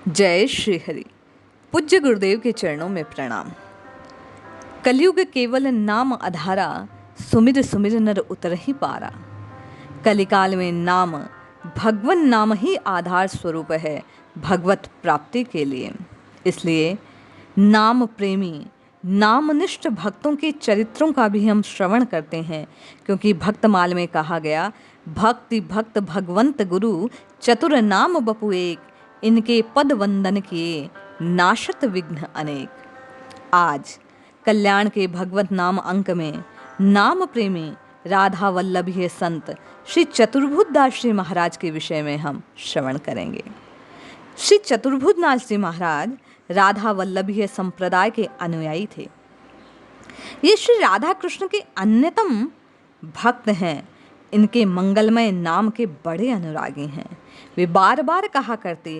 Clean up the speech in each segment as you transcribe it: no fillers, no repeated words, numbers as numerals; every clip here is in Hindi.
जय श्री हरि। पूज्य गुरुदेव के चरणों में प्रणाम। कलयुग केवल नाम आधारा, सुमिर सुमिर नर उतर ही पारा। कलिकाल में नाम भगवन नाम ही आधार स्वरूप है भगवत प्राप्ति के लिए। इसलिए नाम प्रेमी नामनिष्ठ भक्तों के चरित्रों का भी हम श्रवण करते हैं, क्योंकि भक्तमाल में कहा गया, भक्ति भक्त भगवंत गुरु चतुर नाम बपु एक, इनके पद वंदन किए नाशत विघ्न अनेक। आज कल्याण के भगवत नाम अंक में नाम प्रेमी राधा वल्लभीय संत श्री चतुर्भुजदास जी महाराज के विषय में हम श्रवण करेंगे। श्री चतुर्भुजदास जी महाराज राधा वल्लभीय संप्रदाय के अनुयायी थे। ये श्री राधा कृष्ण के अन्यतम भक्त हैं। इनके मंगलमय नाम के बड़े अनुरागी हैं। वे बार बार कहा करते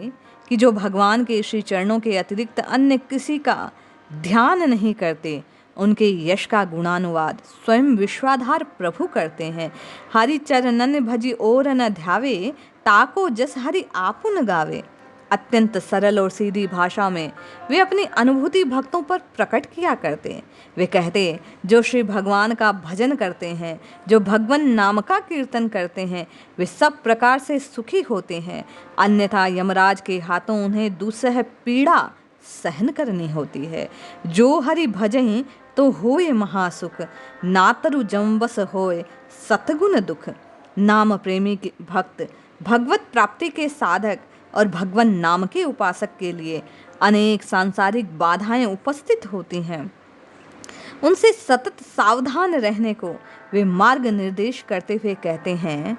कि जो भगवान के श्री चरणों के अतिरिक्त अन्य किसी का ध्यान नहीं करते, उनके यश का गुणानुवाद स्वयं विश्वाधार प्रभु करते हैं। हरि चरणन भजी और न ध्यावे, ताको जस हरि आपुन गावे। अत्यंत सरल और सीधी भाषा में वे अपनी अनुभूति भक्तों पर प्रकट किया करते। वे कहते, जो श्री भगवान का भजन करते हैं, जो भगवान नाम का कीर्तन करते हैं, वे सब प्रकार से सुखी होते हैं। अन्यथा यमराज के हाथों उन्हें दुस्सह पीड़ा सहन करनी होती है। जो हरि भजहि तो होए महासुख, नातरु जमवस होए सतगुण दुख। नाम प्रेमी के भक्त भगवत प्राप्ति के साधक और भगवान नाम के उपासक के लिए अनेक सांसारिक बाधाएं उपस्थित होती हैं। उनसे सतत सावधान रहने को वे मार्ग निर्देश करते हुए कहते हैं,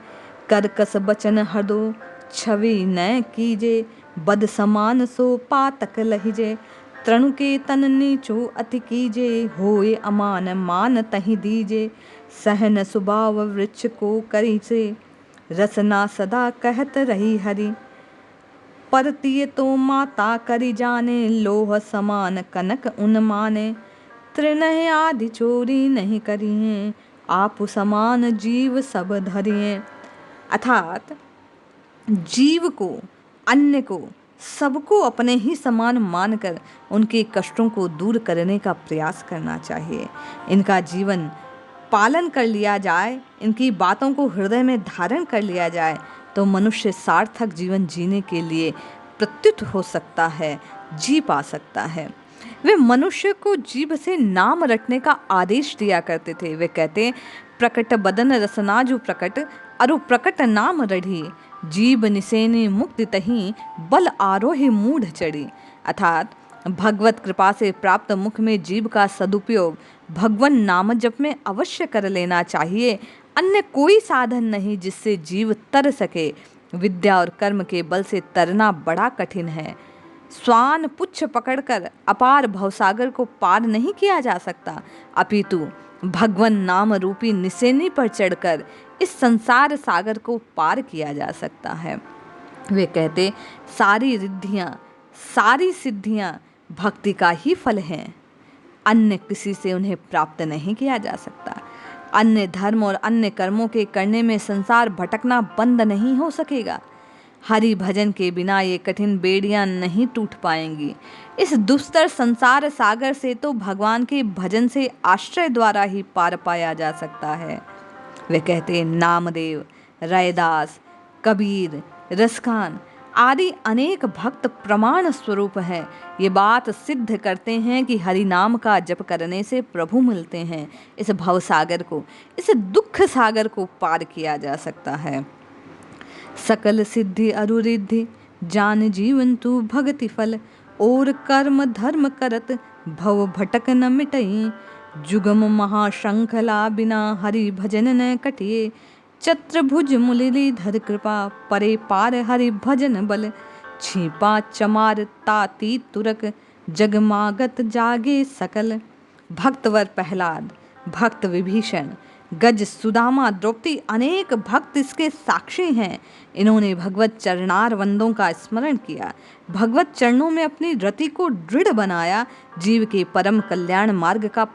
करकस बचन हरदो छवि न कीजे, बद समान सो पातक लहिजे। तृण के तन नीचो अति कीजे, होए अमान मान तहि दीजे। सहन सुभाव वृक्ष को करी से, रसना सदा कहत रही हरि। परतिये तो माता करी जाने, लोह समान कनक उन माने। तृण आदि चोरी नहीं करिए, आप समान जीव सब धरिए। अर्थात जीव को, अन्य को, सबको अपने ही समान मानकर उनके कष्टों को दूर करने का प्रयास करना चाहिए। इनका जीवन पालन कर लिया जाए, इनकी बातों को हृदय में धारण कर लिया जाए, तो मनुष्य सार्थक जीवन जीने के लिए प्रत्युत हो सकता है, जी पा सकता है। वे मनुष्य को जीभ से नाम रटने का आदेश दिया करते थे। वे कहते, प्रकट बदन रसनाजु प्रकट, अरु प्रकट नाम रढ़ी। जीभ निसेने मुक्ति तहीं, बल आरोहि मूढ़ चढ़ी। अर्थात भगवत कृपा से प्राप्त मुख में जीभ का सदुपयोग भगवान नाम जप में अवश्य कर लेना चाहिए। अन्य कोई साधन नहीं जिससे जीव तर सके। विद्या और कर्म के बल से तरना बड़ा कठिन है। स्वान पुच्छ पकड़कर अपार भवसागर को पार नहीं किया जा सकता, अपितु भगवान नाम रूपी निसेनी पर चढ़कर इस संसार सागर को पार किया जा सकता है। वे कहते, सारी रिद्धियाँ, सारी सिद्धियाँ भक्ति का ही फल हैं। अन्य किसी से उन्हें प्राप्त नहीं किया जा सकता। अन्य धर्म और अन्य कर्मों के करने में संसार भटकना बंद नहीं हो सकेगा। हरि भजन के बिना ये कठिन बेड़ियां नहीं टूट पाएंगी। इस दुस्तर संसार सागर से तो भगवान के भजन से आश्रय द्वारा ही पार पाया जा सकता है। वे कहते, नामदेव, रैदास, कबीर, रसखान आदि अनेक भक्त प्रमाण स्वरूप हैं। ये बात सिद्ध करते हैं कि हरि नाम का जप करने से प्रभु मिलते हैं। इस भव सागर को, इस दुख सागर को पार किया जा सकता है। सकल सिद्धि अरुरिद्धि, जान जीवन तू भगति फल। और कर्म धर्म करत, भव भटक न मिटई। जुगम महाशंखला, बिना हरि भजन न कटिए। चत्रभुज मुलिली धर कृपा, परे पार हरि भजन बल। छिपा चमार ताती तुरक, जगमागत जागे सकल। भक्तवर प्रहलाद, भक्त विभीषण, गज सुदामा, द्रौपदी अनेक भक्त इसके साक्षी हैं। इन्होंने भगवत चरणार वंदों का स्मरण किया, भगवत चरणों में अपनी रति को दृढ़ बनाया, जीव के परम कल्याण मार्ग का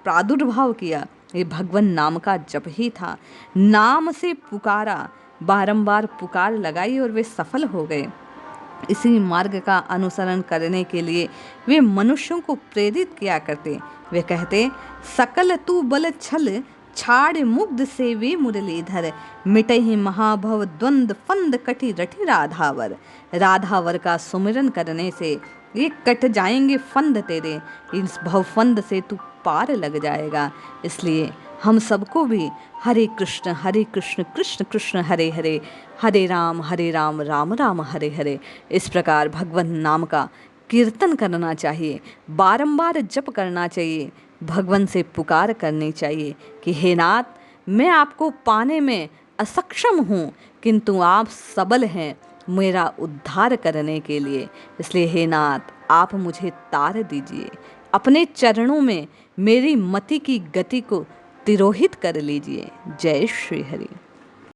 प्रादुर्भाव किया। ये भगवान नाम का जप ही था। नाम से पुकारा, बारंबार पुकार लगाई और वे सफल हो गए। इसी मार्ग का अनुसरण करने के लिए वे मनुष्यों को प्रेरित किया करते। वे कहते, सकल तू बल छल छाड़ मुग्ध से वे मुरलीधर, मिटहि महाभव द्वंद फंद कटि रटि राधावर। राधावर का सुमिरन करने से ये कट जाएंगे फंद तेरे, इस भवफंद से तू पार लग जाएगा। इसलिए हम सबको भी हरे कृष्ण कृष्ण कृष्ण हरे हरे, हरे राम राम राम हरे हरे, इस प्रकार भगवत नाम का कीर्तन करना चाहिए, बारंबार जप करना चाहिए, भगवान से पुकार करनी चाहिए कि हे नाथ, मैं आपको पाने में असक्षम हूँ, किंतु आप सबल हैं मेरा उद्धार करने के लिए। इसलिए हे नाथ, आप मुझे तार दीजिए, अपने चरणों में मेरी मति की गति को तिरोहित कर लीजिए। जय श्री हरि।